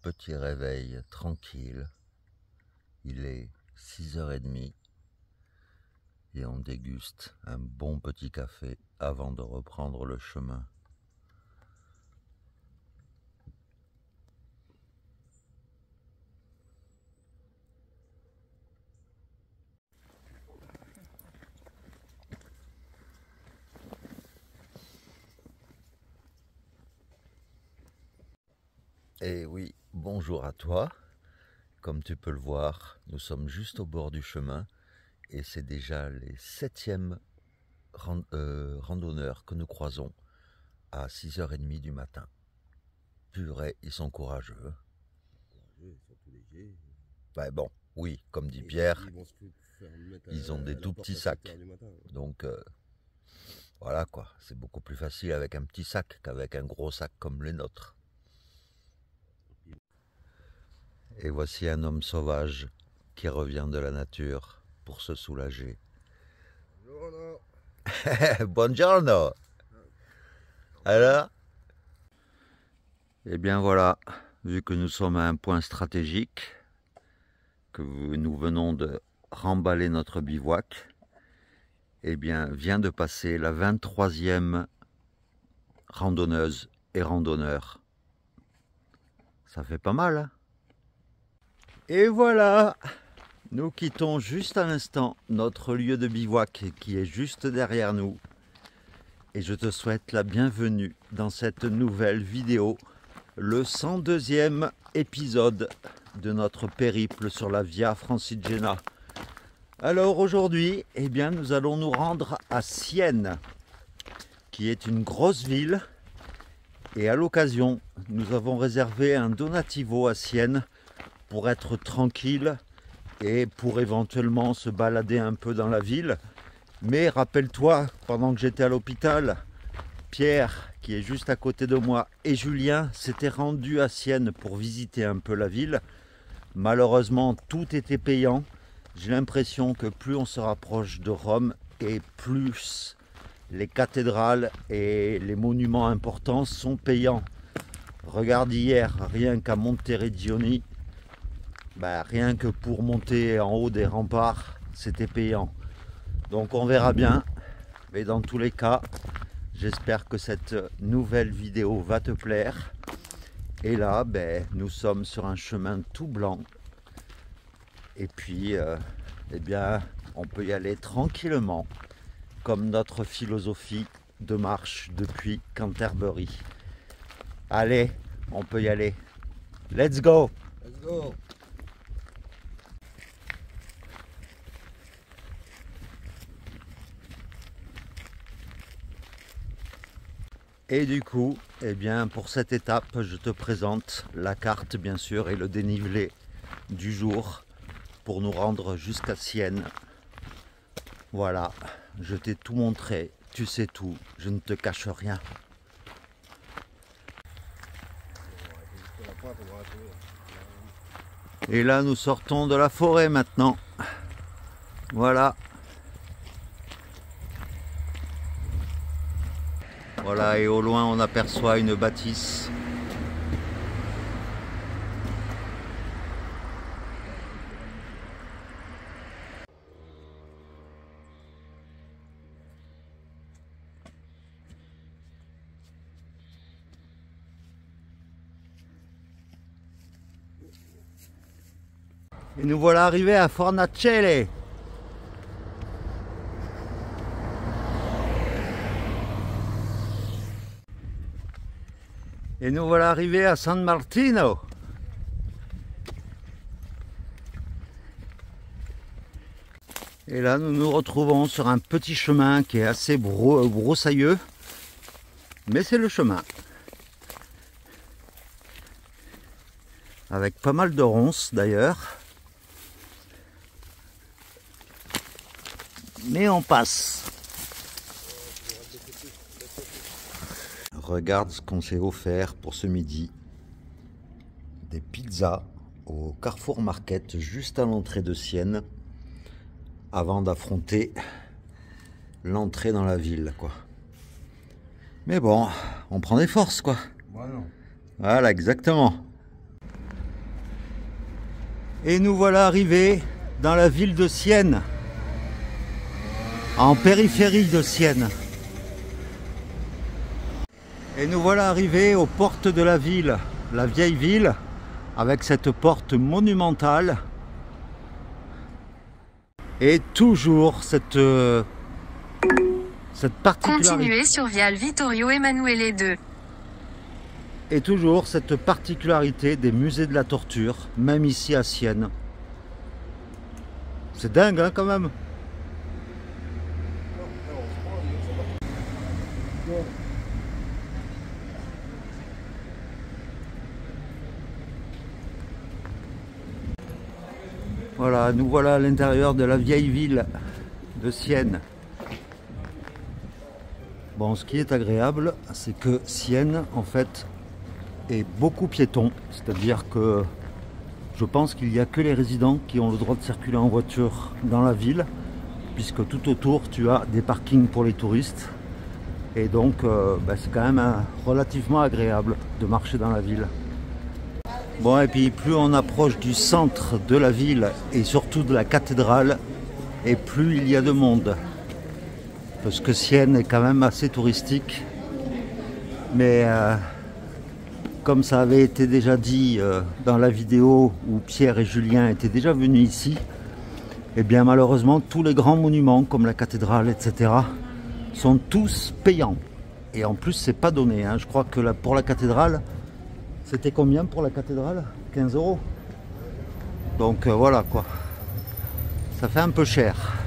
petit réveil tranquille. Il est 6h30 et on déguste un bon petit café avant de reprendre le chemin. Et oui, bonjour à toi. Comme tu peux le voir, nous sommes juste au bord du chemin et c'est déjà les 7e randonneurs que nous croisons à 6h30 du matin. Purée, ils sont courageux. Ils sont tout légers. Ben bon, oui, comme dit Pierre, ils ont des tout petits sacs. Donc voilà quoi, c'est beaucoup plus facile avec un petit sac qu'avec un gros sac comme les nôtres. Et voici un homme sauvage qui revient de la nature pour se soulager. Buongiorno. Alors? Eh bien voilà, vu que nous sommes à un point stratégique, que nous venons de remballer notre bivouac, eh bien vient de passer la 23e randonneuse et randonneur. Ça fait pas mal, hein? Et voilà, nous quittons juste à l'instant notre lieu de bivouac qui est juste derrière nous. Et je te souhaite la bienvenue dans cette nouvelle vidéo, le 102e épisode de notre périple sur la Via Francigena. Alors aujourd'hui, eh bien, nous allons nous rendre à Sienne, qui est une grosse ville. Et à l'occasion, nous avons réservé un donativo à Sienne pour être tranquille et pour éventuellement se balader un peu dans la ville. Mais rappelle-toi, pendant que j'étais à l'hôpital, Pierre, qui est juste à côté de moi, et Julien s'étaient rendus à Sienne pour visiter un peu la ville. Malheureusement, tout était payant. J'ai l'impression que plus on se rapproche de Rome et plus les cathédrales et les monuments importants sont payants. Regarde hier, rien qu'à Monteriggioni, rien que pour monter en haut des remparts, c'était payant. Donc on verra bien, mais dans tous les cas, j'espère que cette nouvelle vidéo va te plaire. Et là, nous sommes sur un chemin tout blanc. Et puis, eh bien, on peut y aller tranquillement, comme notre philosophie de marche depuis Canterbury. Allez, on peut y aller. Let's go! Let's go! Et du coup, eh bien, pour cette étape, je te présente la carte, bien sûr, et le dénivelé du jour pour nous rendre jusqu'à Sienne. Voilà, je t'ai tout montré, tu sais tout, je ne te cache rien. Et là, nous sortons de la forêt maintenant. Voilà. Voilà, et au loin, on aperçoit une bâtisse. Et nous voilà arrivés à Fornacielle. Et nous voilà arrivés à San Martino. Et là, nous nous retrouvons sur un petit chemin qui est assez broussailleux. Mais c'est le chemin. Avec pas mal de ronces d'ailleurs. Mais on passe. Regarde ce qu'on s'est offert pour ce midi. Des pizzas au Carrefour Market, juste à l'entrée de Sienne, avant d'affronter l'entrée dans la ville, quoi. Mais bon, on prend des forces, quoi. Voilà. Voilà, exactement. Et nous voilà arrivés dans la ville de Sienne, en périphérie de Sienne. Et nous voilà arrivés aux portes de la ville, la vieille ville, avec cette porte monumentale. Et toujours cette particularité. Continuez sur Viale Vittorio Emanuele II. Et toujours cette particularité des musées de la torture, même ici à Sienne. C'est dingue hein, quand même. Voilà, nous voilà à l'intérieur de la vieille ville de Sienne. Bon, ce qui est agréable, c'est que Sienne, en fait, est beaucoup piéton. C'est-à-dire que je pense qu'il n'y a que les résidents qui ont le droit de circuler en voiture dans la ville, puisque tout autour, tu as des parkings pour les touristes. Et donc, c'est quand même relativement agréable de marcher dans la ville. Bon, et puis plus on approche du centre de la ville et surtout de la cathédrale, et plus il y a de monde. Parce que Sienne est quand même assez touristique. Mais comme ça avait été déjà dit dans la vidéo où Pierre et Julien étaient déjà venus ici, et bien malheureusement tous les grands monuments comme la cathédrale, etc. sont tous payants. Et en plus c'est pas donné. Hein. Je crois que pour la cathédrale, c'était combien pour la cathédrale? 15 €. Donc voilà quoi. Ça fait un peu cher.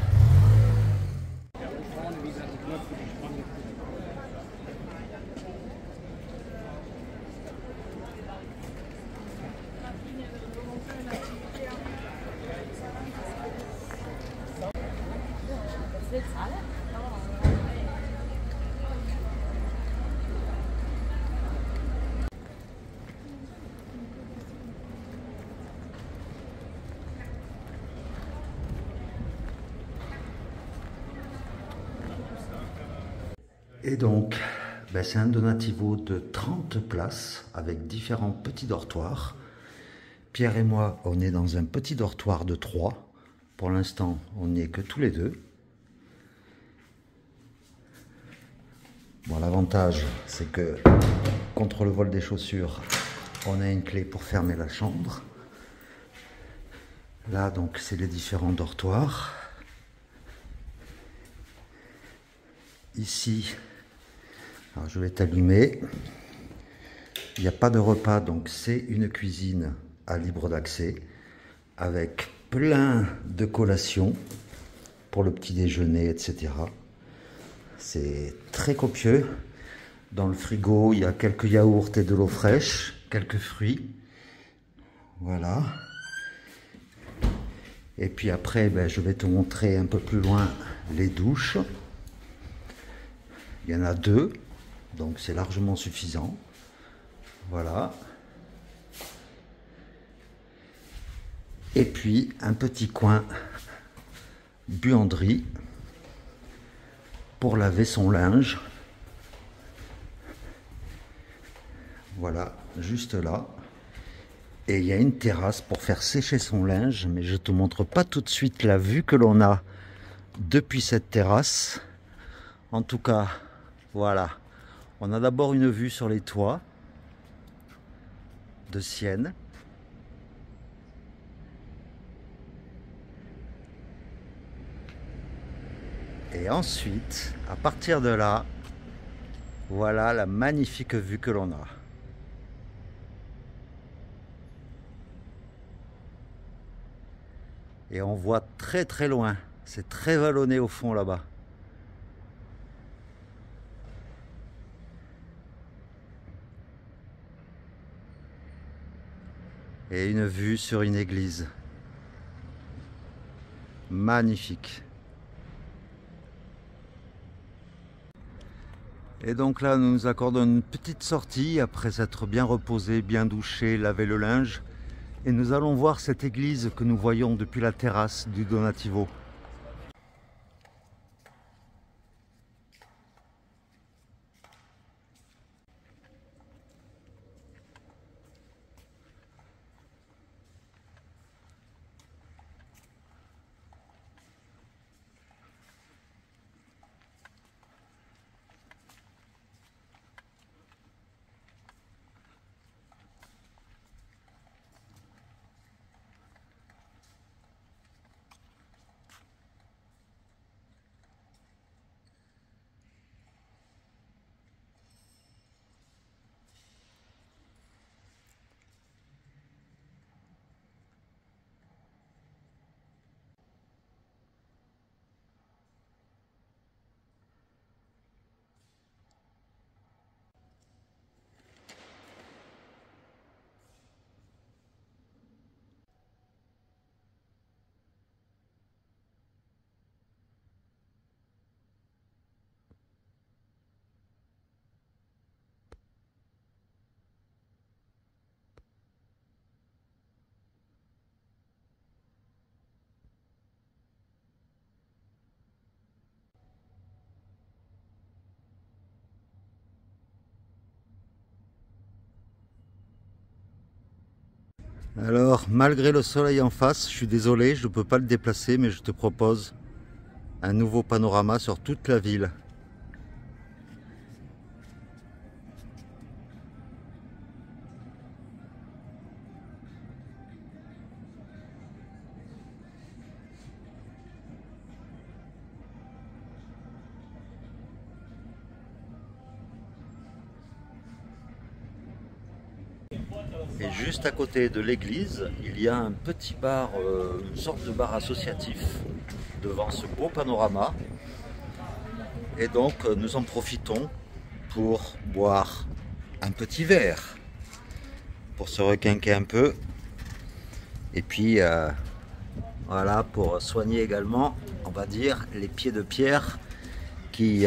Et donc, c'est un donativo de 30 places avec différents petits dortoirs. Pierre et moi, on est dans un petit dortoir de 3. Pour l'instant, on n'y est que tous les deux. Bon, l'avantage, c'est que contre le vol des chaussures, on a une clé pour fermer la chambre. Là, donc, c'est les différents dortoirs. Ici, alors je vais t'allumer. Il n'y a pas de repas, donc c'est une cuisine à libre d'accès avec plein de collations pour le petit déjeuner, etc. C'est très copieux. Dans le frigo, il y a quelques yaourts et de l'eau fraîche, quelques fruits. Voilà. Et puis après, je vais te montrer un peu plus loin les douches. Il y en a 2, donc c'est largement suffisant. Voilà. Et puis un petit coin buanderie pour laver son linge. Voilà, juste là. Et il y a une terrasse pour faire sécher son linge, mais je ne te montre pas tout de suite la vue que l'on a depuis cette terrasse. En tout cas, voilà. On a d'abord une vue sur les toits de Sienne. Et ensuite, à partir de là, voilà la magnifique vue que l'on a. Et on voit très très loin. C'est très vallonné au fond là-bas. Et une vue sur une église. Magnifique. Et donc là, nous nous accordons une petite sortie après s'être bien reposé, bien douché, lavé le linge. Et nous allons voir cette église que nous voyons depuis la terrasse du Donativo. Alors, malgré le soleil en face, je suis désolé, je ne peux pas le déplacer, mais je te propose un nouveau panorama sur toute la ville. Et juste à côté de l'église, il y a un petit bar, une sorte de bar associatif devant ce beau panorama. Et donc nous en profitons pour boire un petit verre, pour se requinquer un peu. Et puis voilà, pour soigner également, on va dire, les pieds de Pierre qui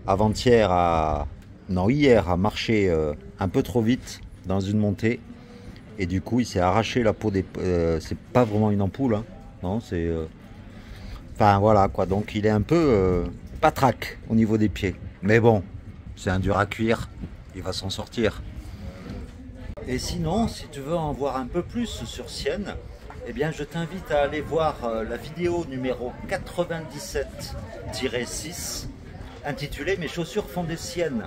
avant-hier hier a marché un peu trop vite dans une montée et du coup il s'est arraché la peau des c'est pas vraiment une ampoule hein. Non, c'est enfin voilà quoi, donc il est un peu patraque au niveau des pieds, mais bon, c'est un dur à cuire, il va s'en sortir. Et sinon, si tu veux en voir un peu plus sur Sienne, eh bien je t'invite à aller voir la vidéo numéro 97-6 intitulée Mes chaussures font des siennes,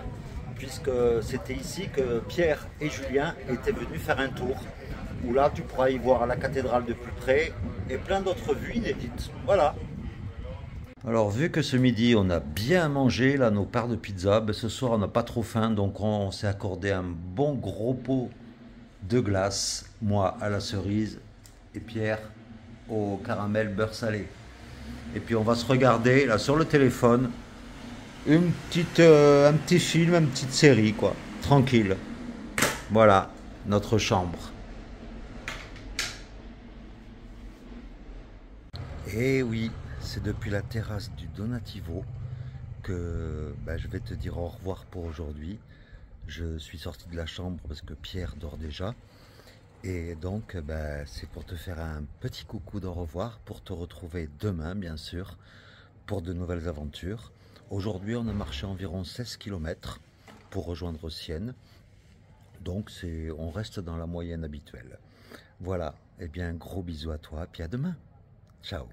puisque c'était ici que Pierre et Julien étaient venus faire un tour, où là tu pourras y voir la cathédrale de plus près et plein d'autres vues inédites. Voilà. Alors vu que ce midi on a bien mangé là nos parts de pizza, ben, ce soir on n'a pas trop faim, donc on s'est accordé un bon gros pot de glace, moi à la cerise et Pierre au caramel beurre salé. Et puis on va se regarder là sur le téléphone un petit film, une petite série quoi, tranquille. Voilà notre chambre. Et oui, c'est depuis la terrasse du Donativo que je vais te dire au revoir pour aujourd'hui. Je suis sorti de la chambre parce que Pierre dort déjà. Et donc, c'est pour te faire un petit coucou d'au revoir, pour te retrouver demain, bien sûr, pour de nouvelles aventures. Aujourd'hui, on a marché environ 16 km pour rejoindre Sienne. Donc, on reste dans la moyenne habituelle. Voilà, et bien, gros bisous à toi, puis à demain. Ciao.